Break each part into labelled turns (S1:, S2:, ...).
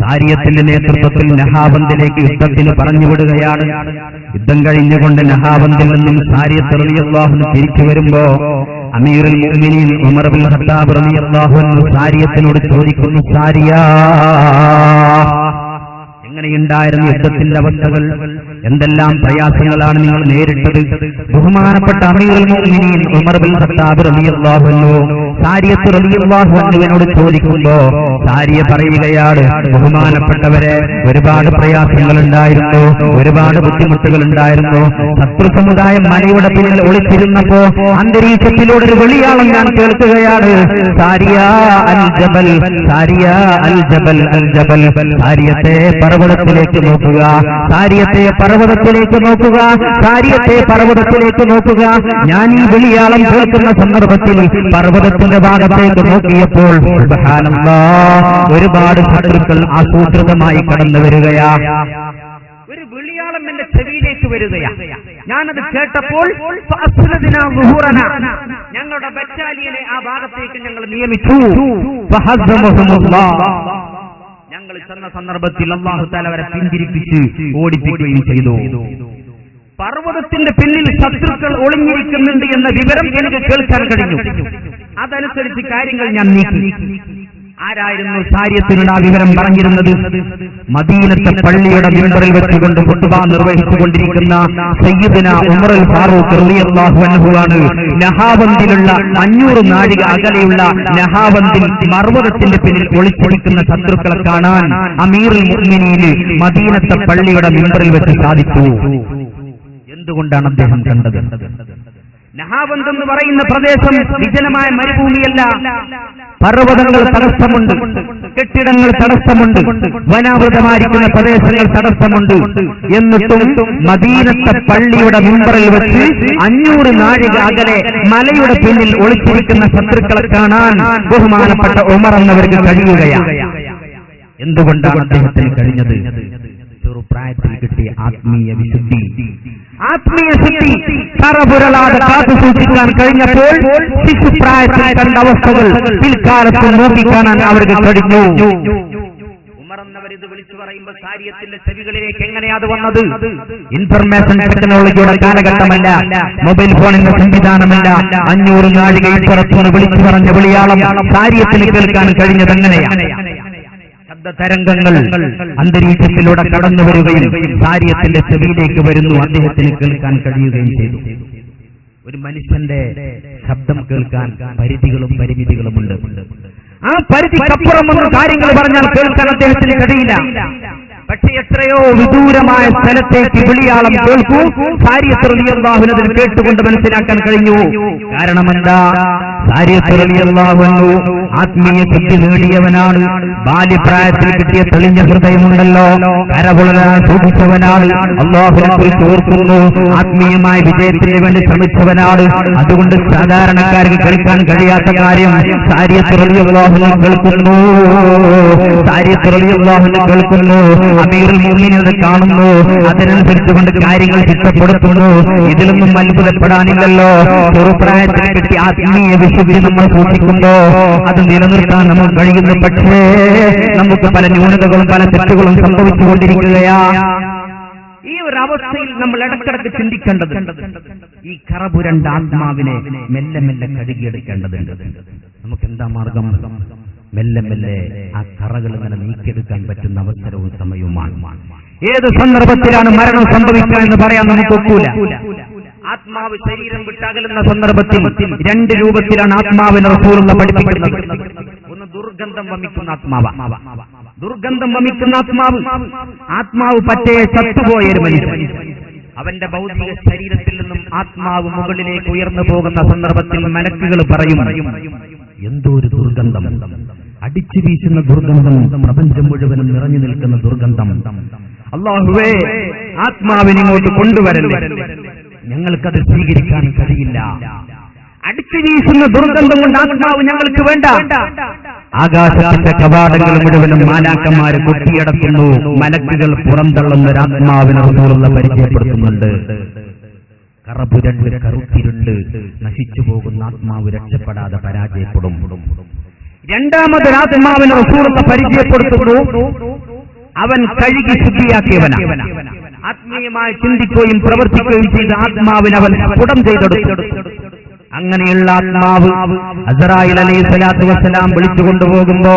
S1: സാരിയത്തിന്റെ നേതൃത്വത്തിൽ നഹാബന്ദിലേക്ക് യുദ്ധത്തിന് പറഞ്ഞുവിടുകയാണ്. യുദ്ധം കഴിഞ്ഞുകൊണ്ട് നഹാബന്ദിൽ നിന്നും സാരിയത്ത് റളിയല്ലാഹു അൻഹു തിരിച്ചു വരുമ്പോ അമീറുൽ മുഅ്മിനീൻ ഉമർ ഇബ്നുൽ ഖത്താബ് റളിയല്ലാഹു അൻഹു സാരിയത്തിനോട് ചോദിക്കുന്നു, സാരിയ, എങ്ങനെയുണ്ടായിരുന്നു യുദ്ധത്തിന്റെ അവസ്ഥകൾ? എന്തെല്ലാം പ്രയാസങ്ങളാണ് നിങ്ങൾ നേരിട്ടത്? ബഹുമാനപ്പെട്ട അമീറുൽ മുഅ്മിനീൻ ഉമർ ഇബ്നുൽ ഖത്താബ് റളിയല്ലാഹു അൻഹു സാരിയത്ത് റളിയല്ലാഹു അൻഹുവിനോട് ചോദിക്കുമ്പോ സാരിയ പറയുകയാണ്, ബഹുമാനപ്പെട്ടവരെ, ഒരുപാട് പ്രയാസങ്ങൾ ഉണ്ടായിരുന്നു, ഒരുപാട് ബുദ്ധിമുട്ടുകൾ ഉണ്ടായിരുന്നു. ശത്രു സമുദായം മലയുടെ പിന്നിൽ ഒളിച്ചിരുന്നപ്പോ അന്തരീക്ഷത്തിലൂടെ ഒരു വെളിയാളം ഞാൻ കേൾക്കുകയാണ്, സാരിയ അൽ ജബൽ, സാരിയ അൽ ജബൽ, അൽ ജബൽ, സാരിയത്തെ പർവ്വതത്തിലേക്ക് നോക്കുക, സാരിയത്തെ പർവ്വതത്തിലേക്ക് നോക്കുക, സാരിയത്തെ പർവ്വതത്തിലേക്ക് നോക്കുക. ഞാൻ ഈ വെളിയാളം കേൾക്കുന്ന സന്ദർഭത്തിൽ പർവ്വതത്തിന്റെ ഭാഗത്തേക്ക് നോക്കിയപ്പോൾ സുബ്ഹാനല്ലാഹ്, ഒരുപാട് ശത്രുക്കൾ ആസൂത്രിതമായി കടന്നു വരികയാ. ഒരു വെളിയാളം എന്റെ ചെവിയിലേക്ക് വരികയാ. ഞാനത് കേട്ടപ്പോൾ ഞങ്ങളുടെ ബറ്റാലിയനെ ആ ഭാഗത്തേക്ക് ഞങ്ങൾ നിയമിച്ചു. ഞങ്ങൾ ചെന്ന സന്ദർഭത്തിൽ അല്ലാഹു തആല അവരെ പിന്തിരിപ്പിച്ച് ഓടിപ്പിക്കുകയും ചെയ്തു. പർവ്വതത്തിന്റെ പിന്നിൽ ശത്രുക്കൾ ഒളിഞ്ഞിരിക്കുന്നുണ്ട് എന്ന വിവരം എനിക്ക് കേൾക്കാൻ കഴിഞ്ഞു. അതനുസരിച്ച് കാര്യങ്ങൾ ഞാൻ നീക്കി. ആരായിരുന്നു സാരിയത്തിനോട് ആ വിവരം പറഞ്ഞിരുന്നത്? മദീനത്തെ പള്ളിയുടെ മിമ്പറിൽ വെച്ചുകൊണ്ട് ഖുത്ബ നിർവഹിച്ചുകൊണ്ടിരിക്കുന്ന സയ്യിദുനാ ഉമറുൽ ഫാറൂഖ് റളിയല്ലാഹു അൻഹു ആണ്. നഹാബന്ദിലുള്ള 500 നാഴിക അകലെയുള്ള നഹാബന്ദിൽ പർവ്വതത്തിന്റെ പിന്നിൽ ഒളിച്ചിരിക്കുന്ന ശത്രുക്കളെ കാണാൻ അമീറുൽ മുഅ്മിനീന് മദീനത്തെ പള്ളിയുടെ മിമ്പറിൽ വെച്ച് സാധിച്ചു. എന്തുകൊണ്ടാണ് അദ്ദേഹം കണ്ടത്? നഹാബന്ദ് എന്ന് പറയുന്ന പ്രദേശം വിജനമായ മരുഭൂമിയല്ല. പർവ്വതങ്ങൾ തടസ്സമുണ്ട്, കെട്ടിടങ്ങൾ തടസ്സമുണ്ട്, വനാവൃതമായിരിക്കുന്ന പ്രദേശങ്ങൾ തടസ്സമുണ്ട്. എന്നിട്ടും മദീനത്തെ പള്ളിയുടെ മിമ്പറിൽ വെച്ച് 500 നാഴിക അകലെ മലയുടെ പിന്നിൽ ഒളിച്ചിരിക്കുന്ന ശത്രുക്കളെ കാണാൻ ബഹുമാനപ്പെട്ട ഉമർ എന്നവർക്ക് കഴിയുകയാണ്. എന്തുകൊണ്ടാണ് അദ്ദേഹത്തിന് കഴിഞ്ഞത്? ചെറുപ്രായത്തിൽ കിട്ടിയ ആത്മീയ വിശുദ്ധി, ആത്മീയ ശുദ്ധി കറപുരളാതെ കാത്തു സൂക്ഷിക്കാൻ കഴിഞ്ഞപ്പോൾ ശിശുപ്രായത്തിൽ കണ്ട അവസ്ഥകൾ പിൽക്കാലത്ത് നോക്കിക്കാണാൻ അവർക്ക് കഴിഞ്ഞു. ഉമർ എന്നവർ ഇത് വിളിച്ചു പറയുമ്പോൾ സാരിയത്തിന്റെ ചെവികളിലേക്ക് എങ്ങനെയാത് വന്നത്? ഇൻഫർമേഷൻ ടെക്നോളജിയുടെ കാലഘട്ടമല്ല, മൊബൈൽ ഫോണിന്റെ സംവിധാനമല്ല. 500 നാഴിക ഇപ്പുറത്തുനിന്ന് വിളിച്ചു പറഞ്ഞ വിളിയാളം സാരിയത്തിന് കേൾക്കാൻ കഴിഞ്ഞത് എങ്ങനെയാണ്? തരംഗങ്ങൾ അന്തരീക്ഷത്തിലൂടെ കടന്നു വരികയും സാരിയത്തിന്റെ ചെവിയിലേക്ക് വരുന്നു, അദ്ദേഹത്തിന് കേൾക്കാൻ കഴിയുകയും ചെയ്തു. ഒരു മനുഷ്യന്റെ ശബ്ദം കേൾക്കാൻ പരിധികളും പരിമിതികളുമുണ്ട്. ആ പരിധിക്കപ്പുറം വന്ന കാര്യങ്ങൾ പറഞ്ഞാൽ കേൾക്കാൻ അദ്ദേഹത്തിന് കഴിയില്ല. പക്ഷെ എത്രയോ വിദൂരമായ സ്ഥലത്തേക്ക് വിളിയാളം കേൾക്കൂ സാരിയത്ത് റളിയല്ലാഹു അൻഹു കേട്ടുകൊണ്ട് മനസ്സിലാക്കാൻ കഴിഞ്ഞു. കാരണം എന്താ? സാരിയത്ത് റളിയല്ലാഹു അൻഹു ആത്മീയ ശുദ്ധി നേടിയവനാണ്. ബാല്യപ്രായത്തിൽ കിട്ടിയ തെളിഞ്ഞ ഹൃദയമുണ്ടല്ലോ, കരപുളരാൻ സൂക്ഷിച്ചവനാണ്. അല്ലാഹുവിനെ കുറിച്ച് ഓർക്കുന്നു, ആത്മീയമായ വിജയത്തിന് വേണ്ടി ശ്രമിച്ചവനാണ്. അതുകൊണ്ട് സാധാരണക്കാർക്ക് കേൾക്കാൻ കഴിയാത്ത കാര്യം സാരിയത്ത് റളിയല്ലാഹു അൻഹു കേൾക്കുന്നു. സാരിയത്ത് റളിയല്ലാഹു അൻഹു കേൾക്കുന്നു, അമീറുൽ മുഅ്മിനീൻ കാണുന്നു, അതിനനുസരിച്ചുകൊണ്ട് കാര്യങ്ങൾ ചിട്ടപ്പെടുത്തുന്നു. ഇതിലൊന്നും അത്ഭുതപ്പെടാനില്ലല്ലോ. ചെറുപ്രായത്തിൽ കിട്ടിയ ആത്മീയ വിശുദ്ധി നമ്മൾ സൂക്ഷിക്കുമ്പോ അത് നിലനിർത്താൻ നമുക്ക് കഴിയുന്നു. പക്ഷേ നമുക്ക് പല ന്യൂനതകളും പല തെറ്റുകളും സംഭവിച്ചുകൊണ്ടിരിക്കുകയാ. ഈ ഒരു അവസ്ഥയിൽ നമ്മൾ ഇടക്കിടക്ക് ചിന്തിക്കേണ്ടത്, ഈ കറപുരണ്ട ആത്മാവിനെ മെല്ലെ മെല്ലെ കഴുകിയെടുക്കേണ്ടതുണ്ട്. നമുക്ക് എന്താ മാർഗം? മെല്ലെ മെല്ലെ ആ കറകൾ ഇങ്ങനെ നീക്കിയെടുക്കാൻ പറ്റുന്ന അവസരവും സമയവുമാണ്. ഏത് സന്ദർഭത്തിലാണ് മരണം സംഭവിക്കുക എന്ന് പറയാൻ നമുക്ക് ഒക്കൂല. ആത്മാവ് ശരീരം വിട്ടകലുന്ന സന്ദർഭത്തിൽ 2 രൂപത്തിലാണ് ആത്മാവിനെ റസൂലുള്ള പഠിപ്പിക്കുന്നത്. ഒന്ന് ദുർഗന്ധം വമിക്കുന്ന ആത്മാവ്. ദുർഗന്ധം വമിക്കുന്ന ആത്മാവ്, ആത്മാവ് പറ്റേ ചത്തുപോയൊരു മനുഷ്യൻ, അവന്റെ ഭൗതിക ശരീരത്തിൽ നിന്നും ആത്മാവ് മുകളിലേക്ക് ഉയർന്നു പോകുന്ന സന്ദർഭത്തിൽ മലക്കുകൾ പറയും, എന്തോ ഒരു ദുർഗന്ധം, അടിച്ചു വീശുന്ന ദുർഗന്ധം, പ്രപഞ്ചം മുഴുവനും നിറഞ്ഞു നിൽക്കുന്ന ദുർഗന്ധം. അല്ലാഹുവേ, ആത്മാവിനെ ഇങ്ങോട്ട് കൊണ്ടുവരല്ലേ, ഞങ്ങൾക്കത് സ്വീകരിക്കാൻ കഴിയില്ല. അടിച്ചു വീശുന്ന ദുർഗന്ധം കൊണ്ട് ആത്മാവ് ഞങ്ങൾക്ക് വേണ്ട. ആകാശത്തിന്റെ കവാടങ്ങൾ മുഴുവനും മാലാക്കന്മാര് കൊട്ടിയടക്കുന്നു, മലക്കുകൾ പുറന്തള്ളുന്ന ഒരാത്മാവിനെ റസൂലുള്ള പരിചയപ്പെടുത്തുന്നുണ്ട്. കറുത്തിരുണ്ട് നശിച്ചു പോകുന്ന ആത്മാവ് രക്ഷപ്പെടാതെ പരാജയപ്പെടും. രണ്ടാമതൊരു ആത്മാവിനെ റസൂലുള്ളാഹി പരിചയപ്പെടുത്തുന്നു. അവൻ കഴുകി ശുദ്ധിയാക്കിയവനാണ്. ആത്മീയമായി ചിന്തിക്കുകയും പ്രവർത്തിക്കുകയും ചെയ്ത ആത്മാവിനവൻ സ്ഫുടം ചെയ്തെടുത്തു. അങ്ങനെയുള്ള ആത്മാവ് അസ്റായീൽ അലൈഹിസ്സലാത്തു വസ്സലാം വിളിച്ചുകൊണ്ടുപോകുമ്പോ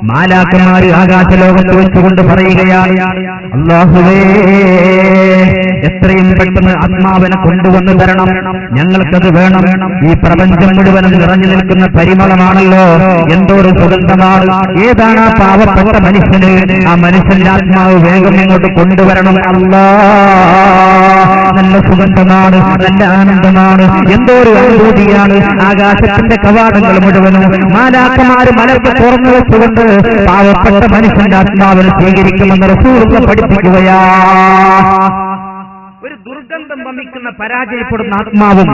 S1: മാലാഖമാര് ആകാശലോകത്ത് വെച്ചുകൊണ്ട് പറയുകയാണ്, അല്ലാഹുവേ, എത്രയും പെട്ടെന്ന് ആത്മാവിനെ കൊണ്ടുവന്നു തരണം, ഞങ്ങൾക്കത് വേണം. ഈ പ്രപഞ്ചം മുഴുവനും നിറഞ്ഞു നിൽക്കുന്ന പരിമളമാണല്ലോ, എന്തോ ഒരു സുഗന്ധമാണ്. ഏതാണ് ആ പാവപ്പെട്ട മനുഷ്യന്? ആ മനുഷ്യന്റെ ആത്മാവ് വേഗം ഇങ്ങോട്ട് കൊണ്ടുവരണം. നല്ല സുഗന്ധമാണ്, നല്ല ആനന്ദമാണ്, എന്തോ ഒരു അനുഭൂതിയാണ്. ആകാശത്തിന്റെ കവാടങ്ങൾ മുഴുവനും മാലാഖമാര് മലർക്ക് തുറന്നു വെച്ചുകൊണ്ട് പാവപ്പെട്ട മനുഷ്യന്റെ ആത്മാവിനെ സ്വീകരിക്കുമെന്ന് റസൂലുള്ളാഹി പഠിപ്പിക്കുകയാ. ഒരു ദുർഗന്ധം വമിക്കുന്ന പരാജയപ്പെടുന്ന ആത്മാവും